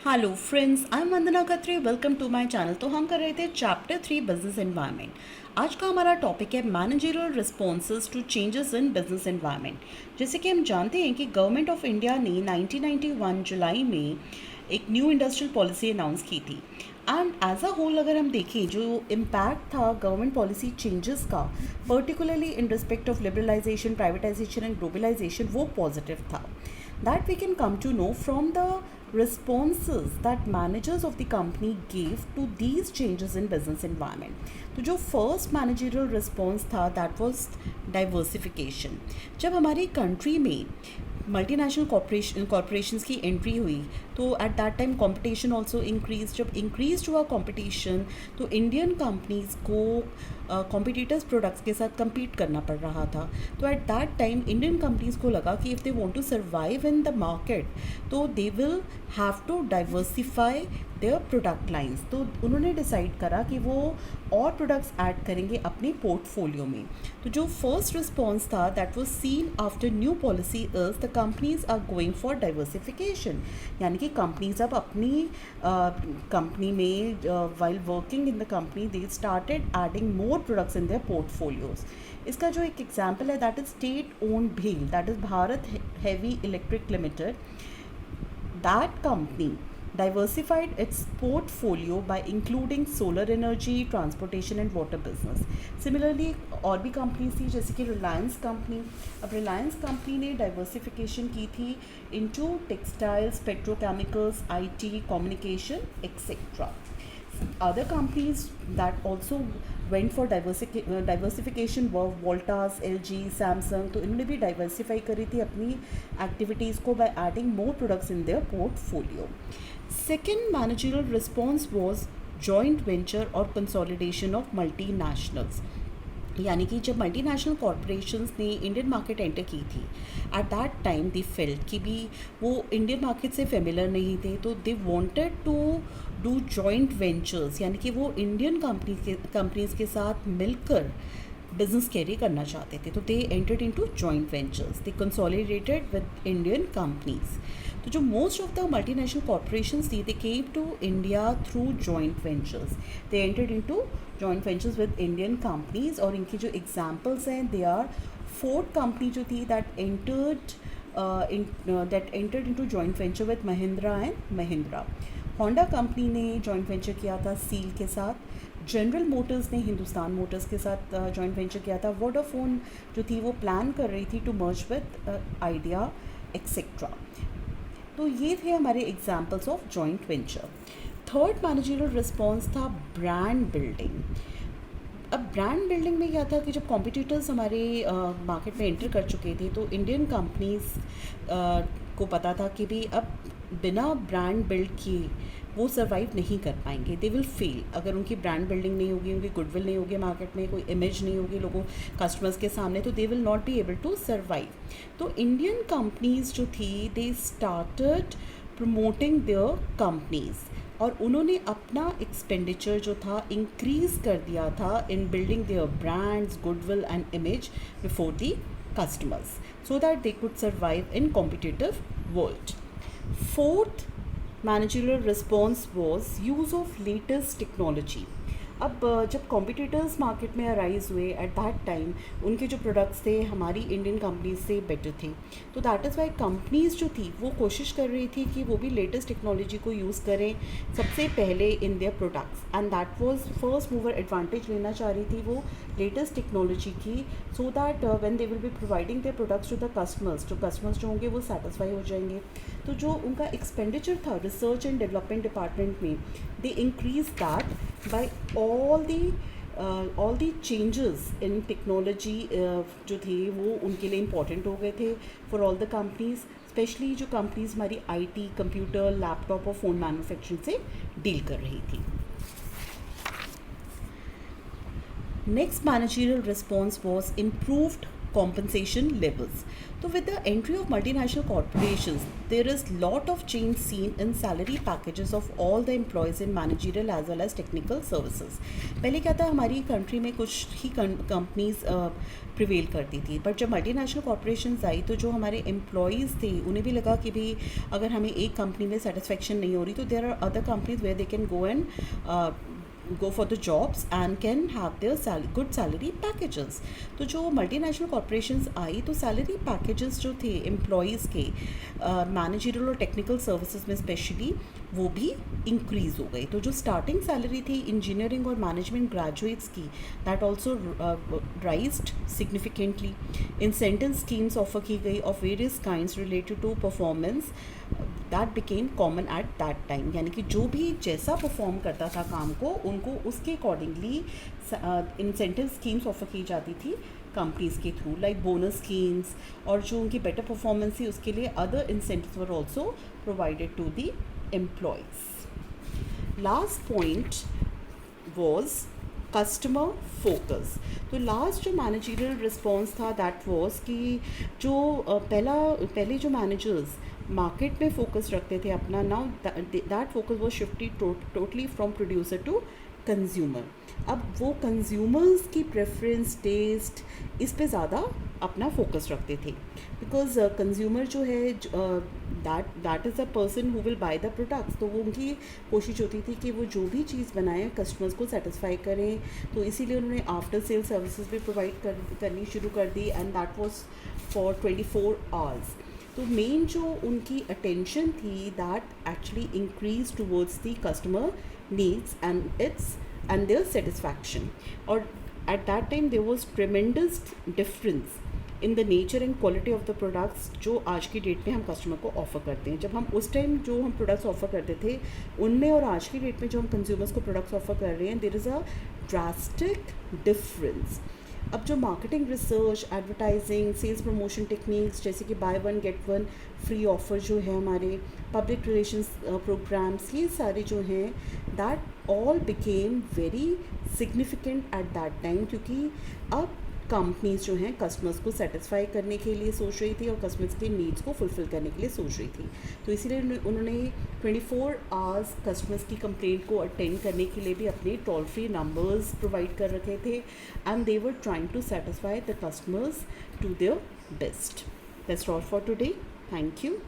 Hello friends, I am Vandana Khatri. Welcome to my channel. तो हम कर रहे थे चैप्टर 3 बिजनेस एनवायरनमेंट। आज का हमारा टॉपिक है managerial responses to changes in business environment. जैसे कि हम जानते हैं कि गवर्नमेंट ऑफ इंडिया ने 1991 जुलाई में एक न्यू इंडस्ट्रियल पॉलिसी अनाउंस की थी। एंड एज अ होल अगर हम देखें, जो इम्पैक्ट था गवर्नमेंट पॉलिसी चेंजेस का, particularly in respect of liberalisation, privatisation and globalisation, वो पॉजिटिव था। That we can come to know from the responses that managers of the company gave to these changes in business environment. तो जो first managerial response था that was diversification. जब हमारी country में multinational corporations की entry हुई तो at that time competition also increase. जब इंक्रीज हुआ कंपटीशन तो इंडियन कंपनीज को कॉम्पिटिटर्स प्रोडक्ट्स के साथ compete करना पड़ रहा था। तो at that time Indian companies को लगा कि if they want to survive in the market तो they will have to diversify their product lines. तो उन्होंने डिसाइड करा कि वो और प्रोडक्ट्स ऐड करेंगे अपने पोर्टफोलियो में। तो जो फर्स्ट रिस्पॉन्स था that was seen after new policy is the companies are going for diversification. यानी कि कंपनीज अब अपनी कंपनी में while working in the company they started adding more products in their portfolios. इसका जो एक एग्जाम्पल है दैट इज स्टेट ओन्ड भेल, that is Bharat Heavy Electric Limited. That company diversified its portfolio by including solar energy, transportation and water business. Similarly, और भी companies थी जैसे कि रिलायंस कंपनी। अब रिलायंस कंपनी ने डाइवर्सिफिकेशन की थी into textiles, petrochemicals, IT, communication etcetera. Other companies that also went for diversification were Voltas, LG, Samsung। तो इन्होंने भी डाइवर्सिफाई करी थी अपनी एक्टिविटीज़ को by adding more products in their portfolio. Second managerial response was joint venture और consolidation of multinationals। यानी कि जब मल्टीनेशनल कॉरपोरेशंस ने इंडियन मार्केट एंटर की थी eight that time they felt कि भी वो इंडियन मार्केट से फेमिलर नहीं थे, तो they wanted to do joint ventures. यानी कि वो इंडियन कंपनीज के साथ मिलकर बिजनेस कैरी करना चाहते थे। तो they entered into joint ventures, they consolidated with Indian companies. तो जो most of the multinational corporations थी they came to India through joint ventures. They entered into joint ventures with Indian companies और इनकी जो एग्जांपल्स हैं they are fourth company जो थी that entered into joint venture with Mahindra and Mahindra. Honda company ने joint venture किया था seal के साथ। जनरल मोटर्स ने हिंदुस्तान मोटर्स के साथ जॉइंट वेंचर किया था। वोडाफोन जो थी वो प्लान कर रही थी to merge with Idea etcetera. तो ये थे हमारे examples of joint venture. Third managerial response था ब्रांड बिल्डिंग। अब ब्रांड बिल्डिंग में क्या था कि जब कॉम्पिटिटर्स हमारे मार्केट में एंटर कर चुके थे तो इंडियन कंपनीज को पता था कि भी अब बिना ब्रांड बिल्ड किए वो सर्वाइव नहीं कर पाएंगे, दे विल फेल। अगर उनकी ब्रांड बिल्डिंग नहीं होगी, उनकी गुडविल नहीं होगी, मार्केट में कोई इमेज नहीं होगी लोगों कस्टमर्स के सामने, तो they will not be able to survive. तो इंडियन कंपनीज जो थी they started promoting their companies और उन्होंने अपना एक्सपेंडिचर जो था इंक्रीज़ कर दिया था इन building their brands, goodwill and image before the customers so that they could survive in competitive world. Fourth managerial response was use of latest technology। अब जब कॉम्पिटिटर्स मार्केट में अराइज हुए एट दैट टाइम उनके जो products थे हमारी Indian companies से better थे। तो दैट इज़ वाई कंपनीज जो थी वो कोशिश कर रही थी कि वो भी लेटेस्ट टेक्नोलॉजी को यूज़ करें सबसे पहले in their products. And that was first mover advantage लेना चाह रही थी वो लेटेस्ट टेक्नोलॉजी की, so that when they will be providing their products to the customers, जो कस्टमर्स जो होंगे वो सेटिस्फाई हो जाएंगे। तो जो उनका एक्सपेंडिचर था रिसर्च एंड डेवलपमेंट डिपार्टमेंट में they increase that bye all the changes in technology जो थे वो उनके लिए इम्पॉर्टेंट हो गए थे for all the companies, specially जो कंपनीज हमारी आईटी, कंप्यूटर, लैपटॉप और फ़ोन मैन्युफैक्चरिंग से डील कर रही थी। Next managerial response was improved compensation levels. So with the entry of multinational corporations, there is lot of change seen in salary packages of all the employees in managerial as well as technical services. पहले क्या था, हमारी country में कुछ ही companies prevail करती थी, but जब multinational corporations आई तो जो हमारे एम्प्लॉयज़ थे उन्हें भी लगा कि भाई अगर हमें एक कंपनी में सेटिस्फेक्शन नहीं हो रही तो there are other companies where they can go and go for the jobs and can have their good salary packages. तो जो मल्टीनेशनल कॉर्पोरेशंस आई तो सैलरी पैकेजेस जो थे एम्प्लॉयज़ के मैनेजरियल और टेक्निकल सर्विसेज में स्पेशली वो भी इंक्रीज़ हो गई. तो जो स्टार्टिंग सैलरी थी इंजीनियरिंग और मैनेजमेंट ग्रेजुएट्स की, that also raised significantly. Incentive schemes offer की गई of various kinds related to performance, that became common at that time. यानी कि जो भी जैसा परफॉर्म करता था काम को उनको उसके अकॉर्डिंगली इंसेंटिव स्कीम्स ऑफर की जाती थी कंपनीज़ के थ्रू, लाइक बोनस स्कीम्स, और जो उनकी बेटर परफॉर्मेंस थी उसके लिए other incentives were also provided to the employees. Last point was customer focus. तो लास्ट जो मैनेजरियल रिस्पॉन्स था दैट वॉज कि जो पहले जो मैनेजर्स मार्केट में फोकस रखते थे अपना, now that focus was shifted totally from producer to consumer. अब वो कंज्यूमर्स की प्रेफरेंस, टेस्ट, इस पे ज़्यादा अपना फोकस रखते थे, बिकॉज कंज्यूमर जो है that is a person who will by the products. तो वो उनकी कोशिश होती थी कि वो जो भी चीज़ बनाएं कस्टमर्स को सेटिस्फाई करें. तो इसीलिए उन्होंने आफ्टर सेल सर्विसेज भी प्रोवाइड करनी शुरू कर दी, and that was for 24 hours. तो मेन जो उनकी अटेंशन थी that actually increase towards the customer needs and their satisfaction. और at that time there was tremendous difference in the nature and quality of the products जो आज की date में हम कस्टमर को ऑफर करते हैं. जब हम उस टाइम जो हम प्रोडक्ट्स ऑफर करते थे उनमें और आज की डेट में जो हम कंज्यूमर्स को प्रोडक्ट्स ऑफर कर रहे हैं, there is a drastic difference. अब जो marketing research, advertising, sales promotion techniques जैसे कि buy one get one free offer जो है, हमारे पब्लिक रिलेशंस प्रोग्राम्स, ये सारे जो हैं that all became very significant eight that time, क्योंकि अब कंपनीज जो हैं कस्टमर्स को सेटिस्फाई करने के लिए सोच रही थी और कस्टमर्स के नीड्स को फुलफ़िल करने के लिए सोच रही थी. तो इसीलिए उन्होंने 24 आवर्स कस्टमर्स की कंप्लेंट को अटेंड करने के लिए भी अपने टोल फ्री नंबर्स प्रोवाइड कर रखे थे, and they were trying to satisfy the customers to their best. That's all for today. Thank you.